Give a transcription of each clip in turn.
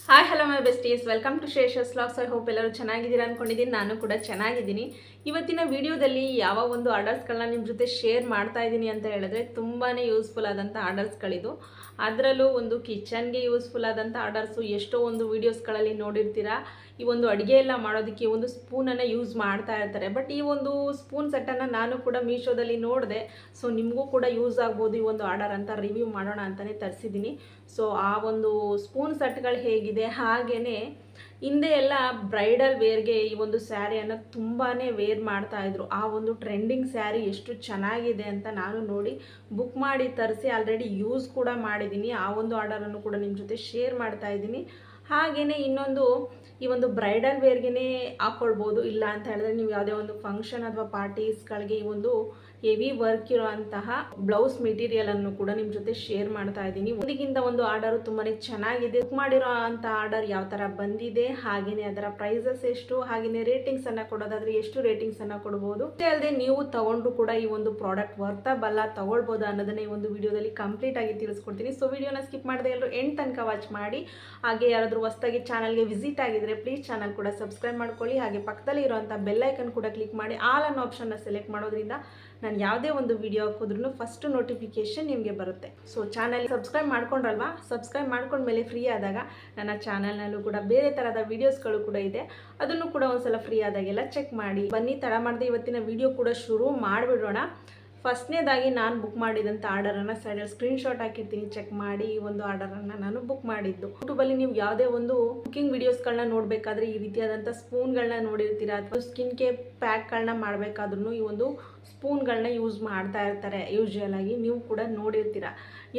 Hi hello my besties, welcome to ಶ್ರೇಷಸ್ vlogs. I hope ಎಲ್ಲರೂ ಚೆನ್ನಾಗಿದ್ದೀರಾ ಅಂದ್ಕೊಂಡಿದ್ದೀನಿ. ನಾನು ಕೂಡ ಚೆನ್ನಾಗಿದ್ದೀನಿ. ಇವತ್ತಿನ ವಿಡಿಯೋದಲ್ಲಿ ಯಾವ ಒಂದು ಆರ್ಡರ್ಸ್ಗಳನ್ನ ನಿಮ್ಮ ಜೊತೆ ಶೇರ್ ಮಾಡ್ತಾ ಇದ್ದೀನಿ ಅಂತ ಹೇಳಿದ್ರೆ ತುಂಬಾ ಯೂಸ್ಫುಲ್ ಆದಂಥ ಆರ್ಡರ್ಸ್ಗಳಿದು. ಅದರಲ್ಲೂ ಒಂದು ಕಿಚನ್ಗೆ ಯೂಸ್ಫುಲ್ ಆದಂಥ ಆರ್ಡರ್ಸು. ಎಷ್ಟೋ ಒಂದು ವೀಡಿಯೋಸ್ಗಳಲ್ಲಿ ನೋಡಿರ್ತೀರಾ, ಈ ಒಂದು ಅಡುಗೆ ಎಲ್ಲ ಮಾಡೋದಕ್ಕೆ ಒಂದು ಸ್ಪೂನನ್ನು ಯೂಸ್ ಮಾಡ್ತಾ ಇರ್ತಾರೆ. ಬಟ್ ಈ ಒಂದು ಸ್ಪೂನ್ ಸೆಟ್ಟನ್ನು ನಾನು ಕೂಡ ಮೀಶೋದಲ್ಲಿ ನೋಡಿದೆ. ಸೊ ನಿಮಗೂ ಕೂಡ ಯೂಸ್ ಆಗ್ಬೋದು ಈ ಒಂದು ಆರ್ಡರ್ ಅಂತ ರಿವ್ಯೂ ಮಾಡೋಣ ಅಂತಲೇ ತರಿಸಿದ್ದೀನಿ. ಸೊ ಆ ಒಂದು ಸ್ಪೂನ್ ಸೆಟ್ಗಳು ಹೇಗಿದೆ, ಹಾಗೆಯೇ ಹಿಂದೆ ಎಲ್ಲ ಬ್ರೈಡಲ್ ವೇರ್ಗೆ ಈ ಒಂದು ಸ್ಯಾರಿಯನ್ನು ತುಂಬಾ ವೇರ್ ಮಾಡ್ತಾಯಿದ್ರು. ಆ ಒಂದು ಟ್ರೆಂಡಿಂಗ್ ಸ್ಯಾರಿ ಎಷ್ಟು ಚೆನ್ನಾಗಿದೆ ಅಂತ ನಾನು ನೋಡಿ ಬುಕ್ ಮಾಡಿ ತರಿಸಿ ಆಲ್ರೆಡಿ ಯೂಸ್ ಕೂಡ ಮಾಡಿದ್ದೀನಿ. ಆ ಒಂದು ಆರ್ಡರನ್ನು ಕೂಡ ನಿಮ್ಮ ಜೊತೆ ಶೇರ್ ಮಾಡ್ತಾ ಇದ್ದೀನಿ. ಹಾಗೆಯೇ ಇನ್ನೊಂದು, ಈ ಒಂದು ಬ್ರೈಡಲ್ ವೇರ್ಗೆ ಹಾಕ್ಕೊಳ್ಬೋದು. ಇಲ್ಲ ಅಂತ ಹೇಳಿದ್ರೆ ನೀವು ಯಾವುದೇ ಒಂದು ಫಂಕ್ಷನ್ ಅಥವಾ ಪಾರ್ಟೀಸ್ಗಳಿಗೆ ಈ ಒಂದು ಹೆವಿ ವರ್ಕ್ ಇರುವಂತಹ ಬ್ಲೌಸ್ ಮೆಟೀರಿಯಲ್ ಅನ್ನು ಕೂಡ ನಿಮ್ಮ ಜೊತೆ ಶೇರ್ ಮಾಡ್ತಾ ಇದ್ದೀನಿ. ಒಂದಕ್ಕಿಂತ ಒಂದು ಆರ್ಡರ್ ತುಂಬಾನೇ ಚೆನ್ನಾಗಿದೆ. ಬುಕ್ ಮಾಡಿರೋ ಅಂತ ಆರ್ಡರ್ ಯಾವ ತರ ಬಂದಿದೆ, ಹಾಗೇನೆ ಅದರ ಪ್ರೈಸಸ್ ಎಷ್ಟು, ಹಾಗೇನೆ ರೇಟಿಂಗ್ಸ್ ಅನ್ನ ಕೊಡೋದಾದ್ರೆ ಎಷ್ಟು ರೇಟಿಂಗ್ಸ್ ಅನ್ನ ಕೊಡಬಹುದು, ಅಲ್ಲದೆ ನೀವು ತಗೊಂಡು ಕೂಡ ಈ ಒಂದು ಪ್ರಾಡಕ್ಟ್ ವರ್ತಾಬಲ್ಲ ತಗೊಳ್ಬೋದಾ ಅನ್ನೋದನ್ನ ಈ ಒಂದು ವಿಡಿಯೋದಲ್ಲಿ ಕಂಪ್ಲೀಟ್ ಆಗಿ ತಿಳಿಸ್ಕೊಡ್ತೀನಿ. ಸೊ ವಿಡಿಯೋನ ಸ್ಕಿಪ್ ಮಾಡದೆ ಎಲ್ಲರೂ ಎಂಡ್ ತನಕ ವಾಚ್ ಮಾಡಿ. ಹಾಗೆ ಯಾರಾದರೂ ಹೊಸದಾಗಿ ಚಾನಲ್ಗೆ ವಿಸಿಟ್ ಆಗಿದ್ರೆ ಪ್ಲೀಸ್ ಚಾನಲ್ ಕೂಡ ಸಬ್ಸ್ಕ್ರೈಬ್ ಮಾಡ್ಕೊಳ್ಳಿ. ಹಾಗೆ ಪಕ್ಕದಲ್ಲಿ ಇರುವಂಥ ಬೆಲ್ ಐಕನ್ ಕೂಡ ಕ್ಲಿಕ್ ಮಾಡಿ ಆಲ್ ಅನ್ನೋ ಆಪ್ಷನ್ನ ಸೆಲೆಕ್ಟ್ ಮಾಡೋದ್ರಿಂದ ನಾನು ಯಾವುದೇ ಒಂದು ವಿಡಿಯೋ ಹಾಕಿದ್ರೂ ಫಸ್ಟ್ ನೋಟಿಫಿಕೇಶನ್ ನಿಮಗೆ ಬರುತ್ತೆ. ಸೊ ಚಾನಲ್ ಸಬ್ಸ್ಕ್ರೈಬ್ ಮಾಡ್ಕೊಂಡ್ರಲ್ವಾ, ಸಬ್ಸ್ಕ್ರೈಬ್ ಮಾಡ್ಕೊಂಡ್ಮೇಲೆ ಫ್ರೀ ಆದಾಗ ನನ್ನ ಚಾನಲ್ನಲ್ಲೂ ಕೂಡ ಬೇರೆ ಥರದ ವೀಡಿಯೋಸ್ಗಳು ಕೂಡ ಇದೆ, ಅದನ್ನು ಕೂಡ ಒಂದ್ಸಲ ಫ್ರೀ ಆದಾಗೆಲ್ಲ ಚೆಕ್ ಮಾಡಿ. ಬನ್ನಿ, ತಡ ಮಾಡದೆ ಇವತ್ತಿನ ವಿಡಿಯೋ ಕೂಡ ಶುರು ಮಾಡಿಬಿಡೋಣ. ಫಸ್ಟ್ನೇದಾಗಿ ನಾನು ಬುಕ್ ಮಾಡಿದಂಥ ಆರ್ಡರನ್ನು ಸೈಡಲ್ಲಿ ಸ್ಕ್ರೀನ್ಶಾಟ್ ಹಾಕಿರ್ತೀನಿ, ಚೆಕ್ ಮಾಡಿ. ಈ ಒಂದು ಆರ್ಡರನ್ನು ನಾನು ಬುಕ್ ಮಾಡಿದ್ದು. ಯೂಟ್ಯೂಬಲ್ಲಿ ನೀವು ಯಾವುದೇ ಒಂದು ಕುಕಿಂಗ್ ವಿಡಿಯೋಸ್ಗಳನ್ನ ನೋಡಬೇಕಾದ್ರೆ ಈ ರೀತಿಯಾದಂಥ ಸ್ಪೂನ್ಗಳನ್ನ ನೋಡಿರ್ತೀರಾ, ಅಥವಾ ಸ್ಕಿನ್ ಕೇರ್ ಪ್ಯಾಕ್ಗಳನ್ನ ಮಾಡಬೇಕಾದ್ರೂ ಈ ಒಂದು ಸ್ಪೂನ್ಗಳನ್ನ ಯೂಸ್ ಮಾಡ್ತಾ ಇರ್ತಾರೆ. ಯೂಶುವಲ್ ಆಗಿ ನೀವು ಕೂಡ ನೋಡಿರ್ತೀರ.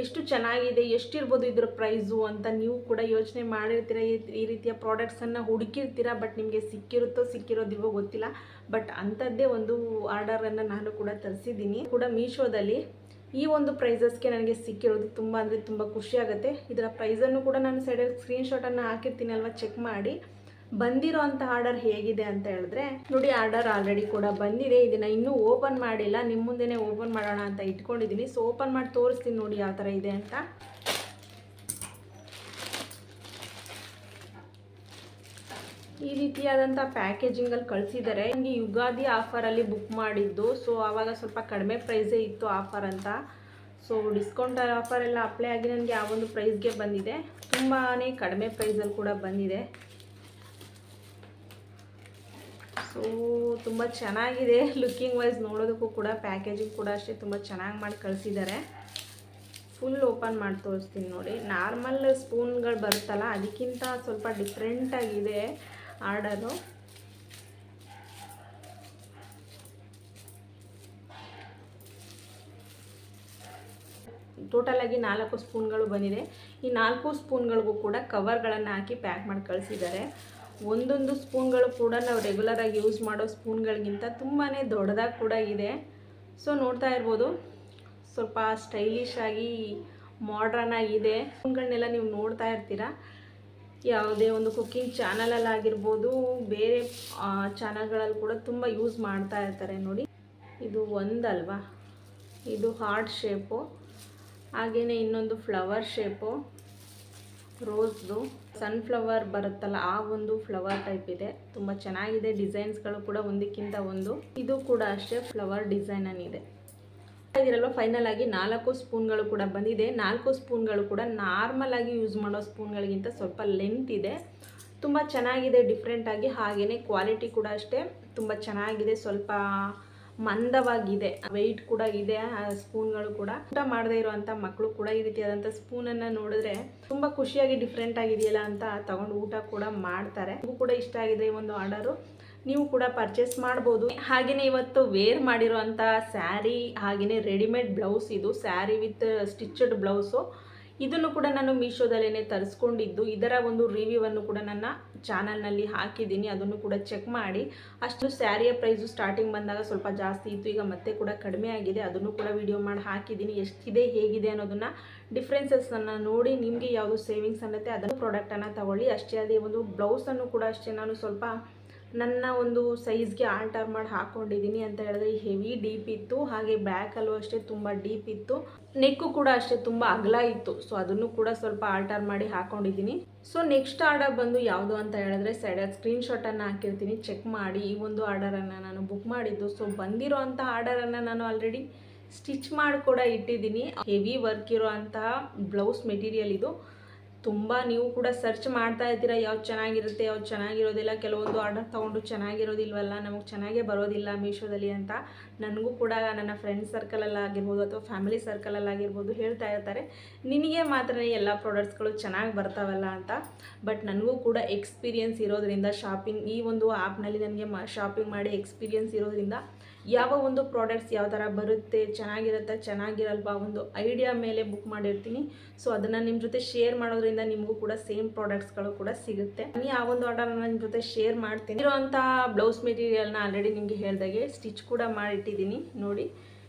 ಎಷ್ಟು ಚೆನ್ನಾಗಿದೆ, ಎಷ್ಟಿರ್ಬೋದು ಇದರ ಪ್ರೈಸು ಅಂತ ನೀವು ಕೂಡ ಯೋಚನೆ ಮಾಡಿರ್ತೀರ. ಈ ರೀತಿಯ ಪ್ರಾಡಕ್ಟ್ಸನ್ನು ಹುಡುಕಿರ್ತೀರ, ಬಟ್ ನಿಮಗೆ ಸಿಕ್ಕಿರೋದಿಲ್ವೋ ಗೊತ್ತಿಲ್ಲ. ಬಟ್ ಅಂಥದ್ದೇ ಒಂದು ಆರ್ಡರನ್ನು ನಾನು ಕೂಡ ತರಿಸಿದ್ದೀನಿ ಕೂಡ ಮೀಶೋದಲ್ಲಿ. ಈ ಒಂದು ಪ್ರೈಸಸ್ಗೆ ನನಗೆ ಸಿಕ್ಕಿರೋದು ತುಂಬ ಅಂದರೆ ತುಂಬ ಖುಷಿಯಾಗುತ್ತೆ. ಇದರ ಪ್ರೈಸನ್ನು ಕೂಡ ನಾನು ಸೈಡಲ್ಲಿ ಸ್ಕ್ರೀನ್ಶಾಟನ್ನು ಹಾಕಿರ್ತೀನಿ ಅಲ್ವಾ, ಚೆಕ್ ಮಾಡಿ. ಬಂದಿರೋ ಅಂಥ ಆರ್ಡರ್ ಹೇಗಿದೆ ಅಂತ ಹೇಳಿದ್ರೆ ನೋಡಿ, ಆರ್ಡರ್ ಆಲ್ರೆಡಿ ಕೂಡ ಬಂದಿದೆ. ಇದನ್ನು ಇನ್ನೂ ಓಪನ್ ಮಾಡಿಲ್ಲ, ನಿಮ್ಮ ಮುಂದೆನೇ ಓಪನ್ ಮಾಡೋಣ ಅಂತ ಇಟ್ಕೊಂಡಿದ್ದೀನಿ. ಸೊ ಓಪನ್ ಮಾಡಿ ತೋರಿಸ್ತೀನಿ ನೋಡಿ ಯಾವ ಥರ ಇದೆ ಅಂತ. ಈ ರೀತಿಯಾದಂಥ ಪ್ಯಾಕೇಜಿಂಗಲ್ಲಿ ಕಳಿಸಿದ್ದಾರೆ. ನನಗೆ ಯುಗಾದಿ ಆಫರಲ್ಲಿ ಬುಕ್ ಮಾಡಿದ್ದು. ಸೊ ಆವಾಗ ಸ್ವಲ್ಪ ಕಡಿಮೆ ಪ್ರೈಸೇ ಇತ್ತು ಆಫರ್ ಅಂತ. ಸೊ ಡಿಸ್ಕೌಂಟ್ ಆಫರ್ ಎಲ್ಲ ಅಪ್ಲೈ ಆಗಿ ನನಗೆ ಆ ಒಂದು ಪ್ರೈಸ್ಗೆ ಬಂದಿದೆ. ತುಂಬಾ ಕಡಿಮೆ ಪ್ರೈಸಲ್ಲಿ ಕೂಡ ಬಂದಿದೆ. ಸೊ ತುಂಬ ಚೆನ್ನಾಗಿದೆ ಲುಕ್ಕಿಂಗ್ ವೈಸ್, ನೋಡೋದಕ್ಕೂ ಕೂಡ ಪ್ಯಾಕೇಜಿಂಗ್ ಕೂಡ ಅಷ್ಟೇ ತುಂಬ ಚೆನ್ನಾಗಿ ಮಾಡಿ ಕಳಿಸಿದ್ದಾರೆ. ಫುಲ್ ಓಪನ್ ಮಾಡಿ ತೋರಿಸ್ತೀನಿ ನೋಡಿ. ನಾರ್ಮಲ್ ಸ್ಪೂನ್ಗಳು ಬರುತ್ತಲ್ಲ, ಅದಕ್ಕಿಂತ ಸ್ವಲ್ಪ ಡಿಫ್ರೆಂಟಾಗಿದೆ ಆರ್ಡರು. ಟೋಟಲಾಗಿ 4 ಸ್ಪೂನ್ಗಳು ಬಂದಿದೆ. ಈ 4 ಸ್ಪೂನ್ಗಳಿಗೂ ಕೂಡ ಕವರ್ಗಳನ್ನು ಹಾಕಿ ಪ್ಯಾಕ್ ಮಾಡಿ ಕಳಿಸಿದ್ದಾರೆ. ಒಂದೊಂದು ಸ್ಪೂನ್ಗಳು ಕೂಡ ನಾವು ರೆಗ್ಯುಲರಾಗಿ ಯೂಸ್ ಮಾಡೋ ಸ್ಪೂನ್ಗಳಿಗಿಂತ ತುಂಬಾ ದೊಡ್ಡದಾಗಿ ಕೂಡ ಇದೆ. ಸೊ ನೋಡ್ತಾ ಇರ್ಬೋದು, ಸ್ವಲ್ಪ ಸ್ಟೈಲಿಶ್ ಆಗಿ ಮಾಡ್ರನ್ ಆಗಿದೆ. ಸ್ಪೂನ್ಗಳನ್ನೆಲ್ಲ ನೀವು ನೋಡ್ತಾ ಇರ್ತೀರಾ, ಯಾವುದೇ ಒಂದು ಕುಕ್ಕಿಂಗ್ ಚಾನಲಲ್ಲಾಗಿರ್ಬೋದು, ಬೇರೆ ಚಾನಲ್ಗಳಲ್ಲಿ ಕೂಡ ತುಂಬ ಯೂಸ್ ಮಾಡ್ತಾ ಇರ್ತಾರೆ ನೋಡಿ. ಇದು ಒಂದಲ್ವಾ, ಇದು ಹಾರ್ಟ್ ಶೇಪು, ಹಾಗೆಯೇ ಇನ್ನೊಂದು ಫ್ಲವರ್ ಶೇಪು, ರೋಸ್ದು ಸನ್ಫ್ಲವರ್ ಬರುತ್ತಲ್ಲ ಆ ಒಂದು ಫ್ಲವರ್ ಟೈಪ್ ಇದೆ. ತುಂಬ ಚೆನ್ನಾಗಿದೆ. ಡಿಸೈನ್ಸ್ಗಳು ಕೂಡ ಒಂದಕ್ಕಿಂತ ಒಂದು. ಇದು ಕೂಡ ಅಷ್ಟೇ ಫ್ಲವರ್ ಡಿಸೈನ್ ಇದೆ. ಇದಿರಲ್ವ, ಫೈನಲ್ ಆಗಿ 4 ಸ್ಪೂನ್ಗಳು ಕೂಡ ಬಂದಿದೆ. 4 ಸ್ಪೂನ್ಗಳು ಕೂಡ ನಾರ್ಮಲ್ ಆಗಿ ಯೂಸ್ ಮಾಡೋ ಸ್ಪೂನ್ಗಳಿಗಿಂತ ಸ್ವಲ್ಪ ಲೆಂತ್ ಇದೆ. ತುಂಬ ಚೆನ್ನಾಗಿದೆ, ಡಿಫ್ರೆಂಟಾಗಿ. ಹಾಗೆಯೇ ಕ್ವಾಲಿಟಿ ಕೂಡ ಅಷ್ಟೇ ತುಂಬ ಚೆನ್ನಾಗಿದೆ. ಸ್ವಲ್ಪ ಮಂದವಾಗಿದೆ, ವೆಯ್ಟ್ ಕೂಡ ಇದೆ ಆ ಸ್ಪೂನ್ಗಳು ಕೂಡ. ಊಟ ಮಾಡದೇ ಇರುವಂಥ ಮಕ್ಕಳು ಕೂಡ ಈ ರೀತಿಯಾದಂಥ ಸ್ಪೂನನ್ನು ನೋಡಿದ್ರೆ ತುಂಬ ಖುಷಿಯಾಗಿ ಡಿಫ್ರೆಂಟ್ ಆಗಿದೆಯಲ್ಲ ಅಂತ ತಗೊಂಡು ಊಟ ಕೂಡ ಮಾಡ್ತಾರೆ. ನಿಮಗೂ ಕೂಡ ಇಷ್ಟ ಆಗಿದೆ ಈ ಒಂದು ಆರ್ಡರು, ನೀವು ಕೂಡ ಪರ್ಚೇಸ್ ಮಾಡ್ಬೋದು. ಹಾಗೆಯೇ ಇವತ್ತು ವೇರ್ ಮಾಡಿರೋಂಥ ಸ್ಯಾರಿ, ಹಾಗೆಯೇ ರೆಡಿಮೇಡ್ ಬ್ಲೌಸ್, ಇದು ಸ್ಯಾರಿ ವಿತ್ ಸ್ಟಿಚ್ಡ್ ಬ್ಲೌಸು. ಇದನ್ನು ಕೂಡ ನಾನು ಮೀಶೋದಲ್ಲೇ ತರಿಸ್ಕೊಂಡಿದ್ದು. ಇದರ ಒಂದು ರಿವ್ಯೂವನ್ನು ಕೂಡ ನನ್ನ ಚಾನಲ್ನಲ್ಲಿ ಹಾಕಿದ್ದೀನಿ, ಅದನ್ನು ಕೂಡ ಚೆಕ್ ಮಾಡಿ. ಅಷ್ಟು ಸ್ಯಾರಿಯ ಪ್ರೈಸು ಸ್ಟಾರ್ಟಿಂಗ್ ಬಂದಾಗ ಸ್ವಲ್ಪ ಜಾಸ್ತಿ ಇತ್ತು, ಈಗ ಮತ್ತೆ ಕೂಡ ಕಡಿಮೆ ಆಗಿದೆ. ಅದನ್ನು ಕೂಡ ವಿಡಿಯೋ ಮಾಡಿ ಹಾಕಿದ್ದೀನಿ. ಎಷ್ಟಿದೆ ಹೇಗಿದೆ ಅನ್ನೋದನ್ನು ಡಿಫ್ರೆನ್ಸಸ್ಸನ್ನು ನೋಡಿ ನಿಮಗೆ ಯಾವುದು ಸೇವಿಂಗ್ಸ್ ಅನ್ನತ್ತೆ ಅದನ್ನು ಪ್ರಾಡಕ್ಟನ್ನು ತಗೊಳ್ಳಿ. ಅಷ್ಟೇ ಅದೇ ಒಂದು ಬ್ಲೌಸನ್ನು ಕೂಡ ಅಷ್ಟೇ ನಾನು ಸ್ವಲ್ಪ ನನ್ನ ಒಂದು ಸೈಜ್ಗೆ ಆಲ್ಟರ್ ಮಾಡಿ ಹಾಕ್ಕೊಂಡಿದ್ದೀನಿ. ಅಂತ ಹೇಳಿದ್ರೆ ಹೆವಿ ಡೀಪ್ ಇತ್ತು, ಹಾಗೆ ಬ್ಯಾಕಲ್ಲೂ ಅಷ್ಟೇ ತುಂಬ ಡೀಪ್ ಇತ್ತು. ನೆಕ್ಕು ಕೂಡ ಅಷ್ಟೇ ತುಂಬ ಅಗಲ ಇತ್ತು. ಸೊ ಅದನ್ನು ಕೂಡ ಸ್ವಲ್ಪ ಆಲ್ಟರ್ ಮಾಡಿ ಹಾಕ್ಕೊಂಡಿದ್ದೀನಿ. ಸೊ ನೆಕ್ಸ್ಟ್ ಆರ್ಡರ್ ಬಂದು ಯಾವುದು ಅಂತ ಹೇಳಿದ್ರೆ ಸೈಡಲ್ಲಿ ಸ್ಕ್ರೀನ್ಶಾಟನ್ನು ಹಾಕಿರ್ತೀನಿ, ಚೆಕ್ ಮಾಡಿ. ಈ ಒಂದು ಆರ್ಡರನ್ನು ನಾನು ಬುಕ್ ಮಾಡಿದ್ದು. ಸೊ ಬಂದಿರೋ ಅಂಥ ಆರ್ಡರನ್ನು ನಾನು ಆಲ್ರೆಡಿ ಸ್ಟಿಚ್ ಮಾಡಿ ಕೂಡ ಇಟ್ಟಿದ್ದೀನಿ. ಹೆವಿ ವರ್ಕ್ ಇರೋ ಅಂತಹ ಬ್ಲೌಸ್ ಮೆಟೀರಿಯಲ್ ಇದು. ತುಂಬ ನೀವು ಕೂಡ ಸರ್ಚ್ ಮಾಡ್ತಾ ಇರ್ತೀರ ಯಾವ್ದು ಚೆನ್ನಾಗಿರುತ್ತೆ ಯಾವ್ದು ಚೆನ್ನಾಗಿರೋದಿಲ್ಲ. ಕೆಲವೊಂದು ಆರ್ಡರ್ ತೊಗೊಂಡು ಚೆನ್ನಾಗಿರೋದಿಲ್ವಲ್ಲ, ನಮಗೆ ಚೆನ್ನಾಗೇ ಬರೋದಿಲ್ಲ ಮೀಶೋದಲ್ಲಿ ಅಂತ ನನಗೂ ಕೂಡ ನನ್ನ ಫ್ರೆಂಡ್ಸ್ ಸರ್ಕಲಲ್ಲಾಗಿರ್ಬೋದು ಅಥವಾ ಫ್ಯಾಮಿಲಿ ಸರ್ಕಲಲ್ಲಾಗಿರ್ಬೋದು ಹೇಳ್ತಾ ಇರ್ತಾರೆ, ನಿನಗೆ ಮಾತ್ರ ಎಲ್ಲ ಪ್ರಾಡಕ್ಟ್ಸ್ಗಳು ಚೆನ್ನಾಗಿ ಬರ್ತಾವಲ್ಲ ಅಂತ. ಬಟ್ ನನಗೂ ಕೂಡ ಎಕ್ಸ್ಪೀರಿಯೆನ್ಸ್ ಇರೋದ್ರಿಂದ, ಶಾಪಿಂಗ್ ಈ ಒಂದು ಆ್ಯಪ್ನಲ್ಲಿ ನನಗೆ ಶಾಪಿಂಗ್ ಮಾಡಿ ಎಕ್ಸ್ಪೀರಿಯೆನ್ಸ್ ಇರೋದ್ರಿಂದ ಯಾವ ಒಂದು ಪ್ರಾಡಕ್ಟ್ಸ್ ಯಾವ ಥರ ಬರುತ್ತೆ, ಚೆನ್ನಾಗಿರುತ್ತೆ ಚೆನ್ನಾಗಿರಲ್ವಾ ಒಂದು ಐಡಿಯಾ ಮೇಲೆ ಬುಕ್ ಮಾಡಿರ್ತೀನಿ. ಸೊ ಅದನ್ನು ನಿಮ್ಮ ಜೊತೆ ಶೇರ್ ಮಾಡೋದ್ರಿಂದ ನಿಮಗೂ ಕೂಡ ಸೇಮ್ ಪ್ರಾಡಕ್ಟ್ಸ್ಗಳು ಕೂಡ ಸಿಗುತ್ತೆ. ಆ ಒಂದು ಆರ್ಡರ್ನ ನಿಮ್ಮ ಜೊತೆ ಶೇರ್ ಮಾಡ್ತೀನಿ. ಇರುವಂಥ ಬ್ಲೌಸ್ ಮೆಟೀರಿಯಲ್ನ ಆಲ್ರೆಡಿ ನಿಮಗೆ ಹೇಳಿದಾಗೆ ಸ್ಟಿಚ್ ಕೂಡ ಮಾಡಿಟ್ಟಿದ್ದೀನಿ ನೋಡಿ.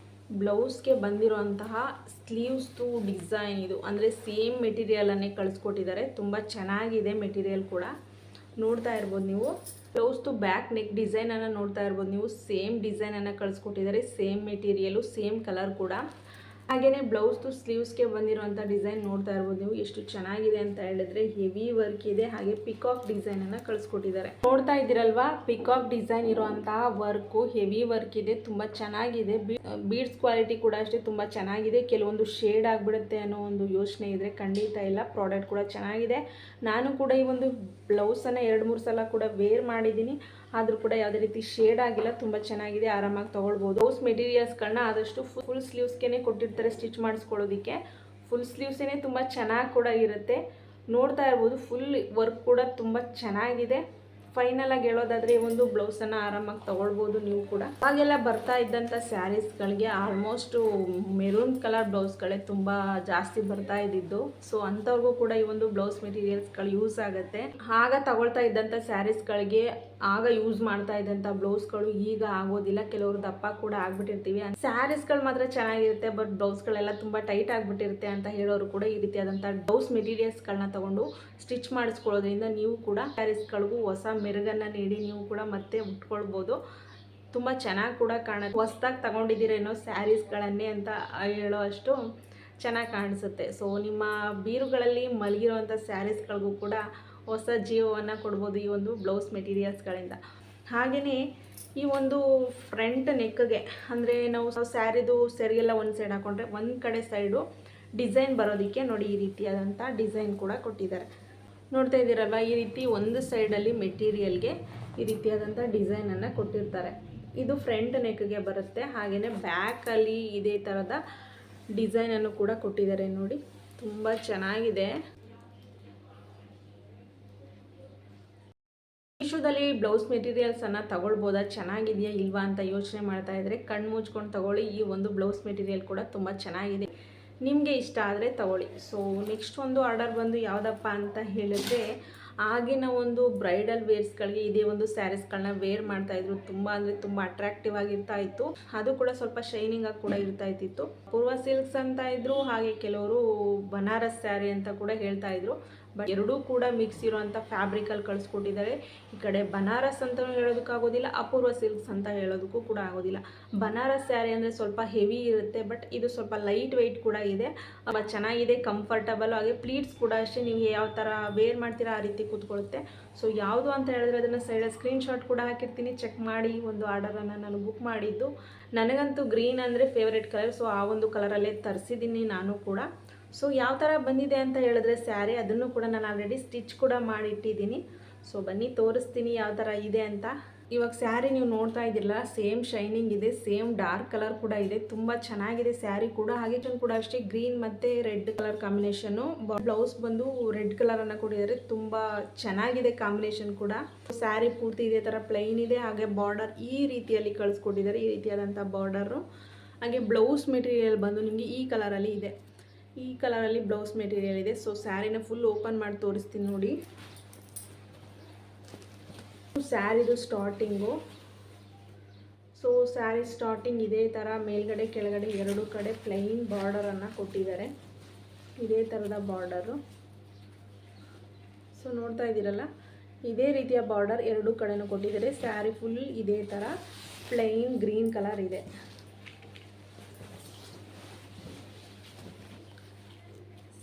ಬ್ಲೌಸ್ಗೆ ಬಂದಿರುವಂತಹ ಸ್ಲೀವ್ಸ್ದು ಡಿಸೈನ್ ಇದು, ಅಂದರೆ ಸೇಮ್ ಮೆಟೀರಿಯಲನ್ನೇ ಕಳಿಸ್ಕೊಟ್ಟಿದ್ದಾರೆ. ತುಂಬ ಚೆನ್ನಾಗಿದೆ ಮೆಟೀರಿಯಲ್ ಕೂಡ, ನೋಡ್ತಾ ಇರ್ಬೋದು ನೀವು. ಬ್ಲೌಸ್ದು ಬ್ಯಾಕ್ ನೆಕ್ ಡಿಸೈನನ್ನು ನೋಡ್ತಾ ಇರ್ಬೋದು ನೀವು. ಸೇಮ್ ಡಿಸೈನನ್ನು ಕಳಿಸ್ಕೊಟ್ಟಿದ್ದಾರೆ, ಸೇಮ್ ಮೆಟೀರಿಯಲು, ಸೇಮ್ ಕಲರ್ ಕೂಡ. ಹಾಗೆಯೇ ಬ್ಲೌಸ್ದು ಸ್ಲೀವ್ಸ್ಗೆ ಬಂದಿರುವಂಥ ಡಿಸೈನ್ ನೋಡ್ತಾ ಇರ್ಬೋದು ನೀವು. ಎಷ್ಟು ಚೆನ್ನಾಗಿದೆ ಅಂತ ಹೇಳಿದ್ರೆ ಹೆವಿ ವರ್ಕ್ ಇದೆ. ಹಾಗೆ ಪಿಕಾಕ್ ಡಿಸೈನನ್ನು ಕಳಿಸ್ಕೊಟ್ಟಿದ್ದಾರೆ, ನೋಡ್ತಾ ಇದ್ದೀರಲ್ವಾ. ಪಿಕಾಕ್ ಡಿಸೈನ್ ಇರುವಂತಹ ವರ್ಕು, ಹೆವಿ ವರ್ಕ್ ಇದೆ, ತುಂಬ ಚೆನ್ನಾಗಿದೆ. ಬೀಡ್ಸ್ ಕ್ವಾಲಿಟಿ ಕೂಡ ಅಷ್ಟೇ ತುಂಬ ಚೆನ್ನಾಗಿದೆ. ಕೆಲವೊಂದು ಶೇಡ್ ಆಗಿಬಿಡುತ್ತೆ ಅನ್ನೋ ಒಂದು ಯೋಚನೆ ಇದ್ದರೆ ಖಂಡಿತ ಇಲ್ಲ, ಪ್ರಾಡಕ್ಟ್ ಕೂಡ ಚೆನ್ನಾಗಿದೆ. ನಾನು ಕೂಡ ಈ ಒಂದು ಬ್ಲೌಸನ್ನು 2-3 ಸಲ ಕೂಡ ವೇರ್ ಮಾಡಿದ್ದೀನಿ, ಆದರೂ ಕೂಡ ಯಾವುದೇ ರೀತಿ ಶೇಡ್ ಆಗಿಲ್ಲ. ತುಂಬ ಚೆನ್ನಾಗಿದೆ, ಆರಾಮಾಗಿ ತೊಗೊಳ್ಬೋದು. ಬ್ಲೌಸ್ ಮೆಟೀರಿಯಲ್ಸ್ಗಳನ್ನ ಆದಷ್ಟು ಫುಲ್ ಸ್ಲೀವ್ಸ್ಗೆ ಕೊಟ್ಟಿರ್ತಾರೆ ಸ್ಟಿಚ್ ಮಾಡಿಸ್ಕೊಳ್ಳೋದಕ್ಕೆ. ಫುಲ್ ಸ್ಲೀವ್ಸೇ ತುಂಬ ಚೆನ್ನಾಗಿ ಕೂಡ ಇರುತ್ತೆ, ನೋಡ್ತಾ ಇರ್ಬೋದು. ಫುಲ್ ವರ್ಕ್ ಕೂಡ ತುಂಬ ಚೆನ್ನಾಗಿದೆ. ಫೈನಲ್ ಆಗಿ ಹೇಳೋದಾದರೆ ಈ ಒಂದು ಬ್ಲೌಸನ್ನು ಆರಾಮಾಗಿ ತೊಗೊಳ್ಬೋದು ನೀವು ಕೂಡ. ಹಾಗೆಲ್ಲ ಬರ್ತಾ ಇದ್ದಂಥ ಸ್ಯಾರೀಸ್ಗಳಿಗೆ ಆಲ್ಮೋಸ್ಟು ಮೆರೂನ್ ಕಲರ್ ಬ್ಲೌಸ್ಗಳೇ ತುಂಬ ಜಾಸ್ತಿ ಬರ್ತಾ ಇದ್ದಿದ್ದು. ಸೊ ಅಂಥವ್ರಿಗೂ ಕೂಡ ಈ ಒಂದು ಬ್ಲೌಸ್ ಮೆಟೀರಿಯಲ್ಸ್ಗಳು ಯೂಸ್ ಆಗುತ್ತೆ. ಆಗ ತಗೊಳ್ತಾ ಇದ್ದಂಥ ಸ್ಯಾರೀಸ್ಗಳಿಗೆ ಆಗ ಯೂಸ್ ಮಾಡ್ತಾ ಇದ್ದಂಥ ಬ್ಲೌಸ್ಗಳು ಈಗ ಆಗೋದಿಲ್ಲ. ಕೆಲವರು ದಪ್ಪ ಕೂಡ ಆಗ್ಬಿಟ್ಟಿರ್ತೀವಿ. ಸ್ಯಾರೀಸ್ಗಳು ಮಾತ್ರ ಚೆನ್ನಾಗಿರುತ್ತೆ, ಬಟ್ ಬ್ಲೌಸ್ಗಳೆಲ್ಲ ತುಂಬ ಟೈಟ್ ಆಗಿಬಿಟ್ಟಿರುತ್ತೆ ಅಂತ ಹೇಳೋರು ಕೂಡ ಈ ರೀತಿಯಾದಂಥ ಬ್ಲೌಸ್ ಮೆಟೀರಿಯಲ್ಸ್ಗಳನ್ನ ತಗೊಂಡು ಸ್ಟಿಚ್ ಮಾಡಿಸ್ಕೊಳ್ಳೋದ್ರಿಂದ ನೀವು ಕೂಡ ಸ್ಯಾರೀಸ್ಗಳಿಗೂ ಹೊಸ ಮೆರುಗನ್ನು ನೀಡಿ ನೀವು ಕೂಡ ಮತ್ತೆ ಉಟ್ಕೊಳ್ಬೋದು. ತುಂಬ ಚೆನ್ನಾಗಿ ಕೂಡ ಕಾಣುತ್ತೆ. ಹೊಸ್ದಾಗಿ ತಗೊಂಡಿದ್ದೀರೇನೋ ಸ್ಯಾರೀಸ್ಗಳನ್ನೇ ಅಂತ ಹೇಳೋ ಅಷ್ಟು ಚೆನ್ನಾಗಿ ಕಾಣಿಸುತ್ತೆ. ಸೊ ನಿಮ್ಮ ಬೀರುಗಳಲ್ಲಿ ಮಲಗಿರುವಂಥ ಸ್ಯಾರೀಸ್ಗಳಿಗೂ ಕೂಡ ಹೊಸ ಜೀವವನ್ನು ಕೊಡ್ಬೋದು ಈ ಒಂದು ಬ್ಲೌಸ್ ಮೆಟೀರಿಯಲ್ಸ್ಗಳಿಂದ. ಹಾಗೆಯೇ ಈ ಒಂದು ಫ್ರಂಟ್ ನೆಕ್ಗೆ, ಅಂದರೆ ನಾವು ಸ್ಯಾರಿದು ಸೆರಿಗೆಲ್ಲ ಒಂದು ಸೈಡ್ ಹಾಕೊಂಡ್ರೆ ಒಂದು ಕಡೆ ಸೈಡು ಡಿಸೈನ್ ಬರೋದಕ್ಕೆ ನೋಡಿ ಈ ರೀತಿಯಾದಂಥ ಡಿಸೈನ್ ಕೂಡ ಕೊಟ್ಟಿದ್ದಾರೆ. ನೋಡ್ತಾ ಇದ್ದೀರಲ್ವ, ಈ ರೀತಿ ಒಂದು ಸೈಡಲ್ಲಿ ಮೆಟೀರಿಯಲ್ಗೆ ಈ ರೀತಿಯಾದಂಥ ಡಿಸೈನನ್ನು ಕೊಟ್ಟಿರ್ತಾರೆ. ಇದು ಫ್ರಂಟ್ ನೆಕ್ಗೆ ಬರುತ್ತೆ. ಹಾಗೆಯೇ ಬ್ಯಾಕಲ್ಲಿ ಇದೇ ಥರದ ಡಿಸೈನನ್ನು ಕೂಡ ಕೊಟ್ಟಿದ್ದಾರೆ ನೋಡಿ, ತುಂಬ ಚೆನ್ನಾಗಿದೆ. ಮೀಶೋದಲ್ಲಿ ಬ್ಲೌಸ್ ಮೆಟೀರಿಯಲ್ಸನ್ನು ತಗೊಳ್ಬೋದಾ, ಚೆನ್ನಾಗಿದೆಯಾ ಇಲ್ವಾ ಅಂತ ಯೋಚನೆ ಮಾಡ್ತಾ ಇದ್ದರೆ ಕಣ್ಣು ಮುಚ್ಕೊಂಡು ತಗೊಳ್ಳಿ. ಈ ಒಂದು ಬ್ಲೌಸ್ ಮೆಟೀರಿಯಲ್ ಕೂಡ ತುಂಬ ಚೆನ್ನಾಗಿದೆ, ನಿಮಗೆ ಇಷ್ಟ ಆದರೆ ತಗೊಳ್ಳಿ. ಸೊ ನೆಕ್ಸ್ಟ್ ಒಂದು ಆರ್ಡರ್ ಬಂದು ಯಾವುದಪ್ಪ ಅಂತ ಹೇಳಿದ್ರೆ, ಆಗಿನ ಒಂದು ಬ್ರೈಡಲ್ ವೇರ್ಸ್ಗಳಿಗೆ ಇದೇ ಒಂದು ಸ್ಯಾರೀಸ್ಗಳನ್ನ ವೇರ್ ಮಾಡ್ತಾಯಿದ್ರು. ತುಂಬ ಅಂದರೆ ತುಂಬ ಅಟ್ರಾಕ್ಟಿವ್ ಆಗಿರ್ತಾ ಇತ್ತು. ಅದು ಕೂಡ ಸ್ವಲ್ಪ ಶೈನಿಂಗ್ ಆಗಿ ಕೂಡ ಇರ್ತಾ ಇತ್ತು. ಪೂರ್ವ ಸಿಲ್ಕ್ಸ್ ಅಂತ ಇದ್ರು, ಹಾಗೆ ಕೆಲವರು ಬನಾರಸ್ ಸ್ಯಾರಿ ಅಂತ ಕೂಡ ಹೇಳ್ತಾ ಇದ್ರು. ಬಟ್ ಎರಡೂ ಕೂಡ ಮಿಕ್ಸ್ ಇರುವಂಥ ಫ್ಯಾಬ್ರಿಕಲ್ಲಿ ಕಳಿಸ್ಕೊಟ್ಟಿದ್ದಾರೆ. ಈ ಕಡೆ ಬನಾರಸ್ ಅಂತ ಹೇಳೋದಕ್ಕಾಗೋದಿಲ್ಲ, ಅಪೂರ್ವ ಸಿಲ್ಕ್ಸ್ ಅಂತ ಹೇಳೋದಕ್ಕೂ ಕೂಡ ಆಗೋದಿಲ್ಲ. ಬನಾರಸ್ ಸ್ಯಾರಿ ಅಂದರೆ ಸ್ವಲ್ಪ ಹೆವಿ ಇರುತ್ತೆ, ಬಟ್ ಇದು ಸ್ವಲ್ಪ ಲೈಟ್ ವೆಯ್ಟ್ ಕೂಡ ಇದೆ, ಚೆನ್ನಾಗಿದೆ, ಕಂಫರ್ಟಬಲ್. ಹಾಗೆ ಪ್ಲೀಟ್ಸ್ ಕೂಡ ಅಷ್ಟೇ, ನೀವು ಯಾವ ಥರ ವೇರ್ ಮಾಡ್ತೀರಾ ಆ ರೀತಿ ಕೂತ್ಕೊಳ್ಳುತ್ತೆ. ಸೊ ಯಾವುದು ಅಂತ ಹೇಳಿದ್ರೆ ಅದನ್ನು ಸೈಡಲ್ಲಿ ಸ್ಕ್ರೀನ್ಶಾಟ್ ಕೂಡ ಹಾಕಿರ್ತೀನಿ, ಚೆಕ್ ಮಾಡಿ. ಒಂದು ಆರ್ಡರನ್ನು ನಾನು ಬುಕ್ ಮಾಡಿದ್ದು, ನನಗಂತೂ ಗ್ರೀನ್ ಅಂದರೆ ಫೇವ್ರೆಟ್ ಕಲರ್. ಸೊ ಆ ಒಂದು ಕಲರಲ್ಲೇ ತರಿಸಿದ್ದೀನಿ ನಾನು ಕೂಡ. ಸೊ ಯಾವ ಥರ ಬಂದಿದೆ ಅಂತ ಹೇಳಿದ್ರೆ ಸ್ಯಾರಿ, ಅದನ್ನು ಕೂಡ ನಾನು ಆಲ್ರೆಡಿ ಸ್ಟಿಚ್ ಕೂಡ ಮಾಡಿಟ್ಟಿದ್ದೀನಿ. ಸೊ ಬನ್ನಿ ತೋರಿಸ್ತೀನಿ ಯಾವ ಥರ ಇದೆ ಅಂತ. ಇವಾಗ ಸ್ಯಾರಿ ನೀವು ನೋಡ್ತಾ ಇದ್ದಿರಲ್ಲ, ಸೇಮ್ ಶೈನಿಂಗ್ ಇದೆ, ಸೇಮ್ ಡಾರ್ಕ್ ಕಲರ್ ಕೂಡ ಇದೆ, ತುಂಬ ಚೆನ್ನಾಗಿದೆ ಸ್ಯಾರಿ ಕೂಡ. ಹಾಗೆ ಕೂಡ ಅಷ್ಟೇ ಗ್ರೀನ್ ಮತ್ತು ರೆಡ್ ಕಲರ್ ಕಾಂಬಿನೇಷನ್ನು. ಬ್ಲೌಸ್ ಬಂದು ರೆಡ್ ಕಲರನ್ನು ಕೊಟ್ಟಿದ್ದಾರೆ, ತುಂಬ ಚೆನ್ನಾಗಿದೆ ಕಾಂಬಿನೇಷನ್ ಕೂಡ. ಸ್ಯಾರಿ ಪೂರ್ತಿ ಇದೇ ಥರ ಪ್ಲೈನ್ ಇದೆ, ಹಾಗೆ ಬಾರ್ಡರ್ ಈ ರೀತಿಯಲ್ಲಿ ಕಳಿಸ್ಕೊಟ್ಟಿದ್ದಾರೆ, ಈ ರೀತಿಯಾದಂಥ ಬಾರ್ಡರು. ಹಾಗೆ ಬ್ಲೌಸ್ ಮೆಟೀರಿಯಲ್ ಬಂದು ನಿಮಗೆ ಈ ಕಲರಲ್ಲಿ ಇದೆ, ಈ ಕಲರಲ್ಲಿ ಬ್ಲೌಸ್ ಮೆಟೀರಿಯಲ್ ಇದೆ. ಸೊ ಸ್ಯಾರಿನ ಫುಲ್ ಓಪನ್ ಮಾಡಿ ತೋರಿಸ್ತೀನಿ ನೋಡಿ. ಸ್ಯಾರಿದು ಸ್ಟಾರ್ಟಿಂಗು, ಸೊ ಸ್ಯಾರಿ ಸ್ಟಾರ್ಟಿಂಗ್ ಇದೇ ಥರ ಮೇಲ್ಗಡೆ ಕೆಳಗಡೆ ಎರಡು ಕಡೆ ಪ್ಲೈನ್ ಬಾರ್ಡರನ್ನು ಕೊಟ್ಟಿದ್ದಾರೆ, ಇದೇ ಥರದ ಬಾರ್ಡರು. ಸೊ ನೋಡ್ತಾ ಇದ್ದೀರಲ್ಲ, ಇದೇ ರೀತಿಯ ಬಾರ್ಡರ್ ಎರಡು ಕಡೆನೂ ಕೊಟ್ಟಿದ್ದಾರೆ. ಸ್ಯಾರಿ ಫುಲ್ ಇದೇ ಥರ ಪ್ಲೈನ್ ಗ್ರೀನ್ ಕಲರ್ ಇದೆ.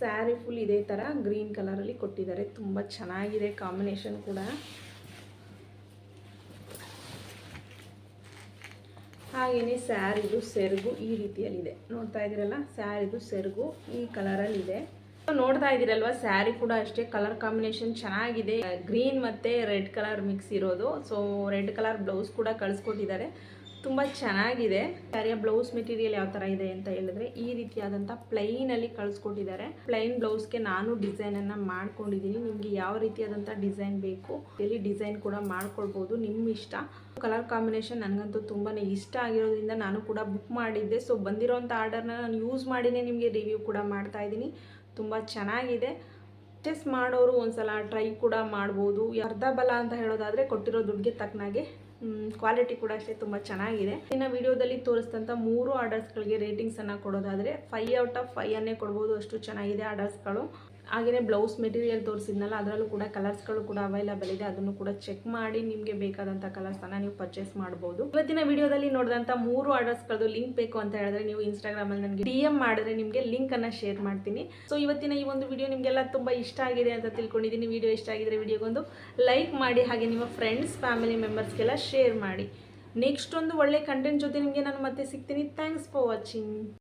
ಸ್ಯಾರಿ ಫುಲ್ ಇದೇ ಥರ ಗ್ರೀನ್ ಕಲರಲ್ಲಿ ಕೊಟ್ಟಿದ್ದಾರೆ. ತುಂಬ ಚೆನ್ನಾಗಿದೆ ಕಾಂಬಿನೇಷನ್ ಕೂಡ. ಹಾಗೆಯೇ ಸ್ಯಾರಿದು ಸೆರಗು ಈ ರೀತಿಯಲ್ಲಿದೆ. ನೋಡ್ತಾ ಇದ್ದೀರಲ್ಲ, ಸ್ಯಾರಿದು ಸೆರಗು ಈ ಕಲರಲ್ಲಿದೆ. ನೋಡ್ತಾ ಇದ್ದೀರಲ್ವ, ಸ್ಯಾರಿ ಕೂಡ ಅಷ್ಟೇ ಕಲರ್ ಕಾಂಬಿನೇಷನ್ ಚೆನ್ನಾಗಿದೆ. ಗ್ರೀನ್ ಮತ್ತು ರೆಡ್ ಕಲರ್ ಮಿಕ್ಸ್ ಇರೋದು. ಸೊ ರೆಡ್ ಕಲರ್ ಬ್ಲೌಸ್ ಕೂಡ ಕಳಿಸ್ಕೊಟ್ಟಿದ್ದಾರೆ. ತುಂಬ ಚೆನ್ನಾಗಿದೆ. ಸ್ಯಾರಿಯ ಬ್ಲೌಸ್ ಮೆಟೀರಿಯಲ್ ಯಾವ ಥರ ಇದೆ ಅಂತ ಹೇಳಿದ್ರೆ ಈ ರೀತಿಯಾದಂಥ ಪ್ಲೈನಲ್ಲಿ ಕಳಿಸ್ಕೊಟ್ಟಿದ್ದಾರೆ. ಪ್ಲೈನ್ ಬ್ಲೌಸ್ಗೆ ನಾನು ಡಿಸೈನನ್ನು ಮಾಡ್ಕೊಂಡಿದ್ದೀನಿ. ನಿಮಗೆ ಯಾವ ರೀತಿಯಾದಂಥ ಡಿಸೈನ್ ಬೇಕು ಇಲ್ಲಿ ಡಿಸೈನ್ ಕೂಡ ಮಾಡ್ಕೊಳ್ಬೋದು, ನಿಮ್ಮ ಇಷ್ಟ. ಕಲರ್ ಕಾಂಬಿನೇಷನ್ ನನಗಂತೂ ತುಂಬಾ ಇಷ್ಟ ಆಗಿರೋದ್ರಿಂದ ನಾನು ಕೂಡ ಬುಕ್ ಮಾಡಿದ್ದೆ. ಸೊ ಬಂದಿರೋಂಥ ಆರ್ಡರ್ನ ನಾನು ಯೂಸ್ ಮಾಡಿನೇ ನಿಮಗೆ ರಿವ್ಯೂ ಕೂಡ ಮಾಡ್ತಾ ಇದ್ದೀನಿ. ತುಂಬ ಚೆನ್ನಾಗಿದೆ. ಪರ್ಚೇಸ್ ಮಾಡೋರು ಒಂದ್ಸಲ ಟ್ರೈ ಕೂಡ ಮಾಡ್ಬೋದು. ಅರ್ಧ ಬಲ ಅಂತ ಹೇಳೋದಾದರೆ ಕೊಟ್ಟಿರೋ ದುಡ್ಡಿಗೆ ತಕ್ಕನಾಗೆ ಕ್ವಾಲಿಟಿ ಕೂಡ ಅಷ್ಟೇ ತುಂಬ ಚೆನ್ನಾಗಿದೆ. ಇನ್ನು ವಿಡಿಯೋದಲ್ಲಿ ತೋರಿಸಿದಂಥ 3 ಆರ್ಡರ್ಸ್ಗಳಿಗೆ ರೇಟಿಂಗ್ಸನ್ನು ಕೊಡೋದಾದರೆ 5 ಔಟ್ ಆಫ್ 5 ಅನ್ನೇ ಕೊಡ್ಬೋದು, ಅಷ್ಟು ಚೆನ್ನಾಗಿದೆ ಆರ್ಡರ್ಸ್ಗಳು. ಹಾಗೆಯೇ ಬ್ಲೌಸ್ ಮೆಟೀರಿಯಲ್ ತೋರಿಸಿದ್ನಲ್ಲ, ಅದರಲ್ಲೂ ಕೂಡ ಕಲರ್ಸ್ಗಳು ಕೂಡ ಅವೈಲಬಲ್ ಇದೆ. ಅದನ್ನು ಕೂಡ ಚೆಕ್ ಮಾಡಿ ನಿಮಗೆ ಬೇಕಾದಂಥ ಕಲರ್ಸನ್ನು ನೀವು ಪರ್ಚೇಸ್ ಮಾಡ್ಬೋದು. ಇವತ್ತಿನ ವಿಡಿಯೋದಲ್ಲಿ ನೋಡಿದಂಥ 3 ಆರ್ಡರ್ಸ್ಗಳದ್ದು ಲಿಂಕ್ ಬೇಕು ಅಂತ ಹೇಳಿದ್ರೆ ನೀವು ಇನ್ಸ್ಟಾಗ್ರಾಮಲ್ಲಿ ನನಗೆ DM ಮಾಡಿದ್ರೆ ನಿಮಗೆ ಲಿಂಕನ್ನು ಶೇರ್ ಮಾಡ್ತೀನಿ. ಸೊ ಇವತ್ತಿನ ಈ ಒಂದು ವಿಡಿಯೋ ನಿಮಗೆಲ್ಲ ತುಂಬ ಇಷ್ಟ ಆಗಿದೆ ಅಂತ ತಿಳ್ಕೊಂಡಿದ್ದೀನಿ. ವಿಡಿಯೋ ಇಷ್ಟ ಆಗಿದ್ರೆ ವಿಡಿಯೋಗೊಂದು ಲೈಕ್ ಮಾಡಿ, ಹಾಗೆ ನಿಮ್ಮ ಫ್ರೆಂಡ್ಸ್ ಫ್ಯಾಮಿಲಿ ಮೆಂಬರ್ಸ್ಗೆಲ್ಲ ಶೇರ್ ಮಾಡಿ. ನೆಕ್ಸ್ಟ್ ಒಂದು ಒಳ್ಳೆ ಕಂಟೆಂಟ್ ಜೊತೆ ನಿಮಗೆ ನಾನು ಮತ್ತೆ ಸಿಗ್ತೀನಿ. Thanks for watching.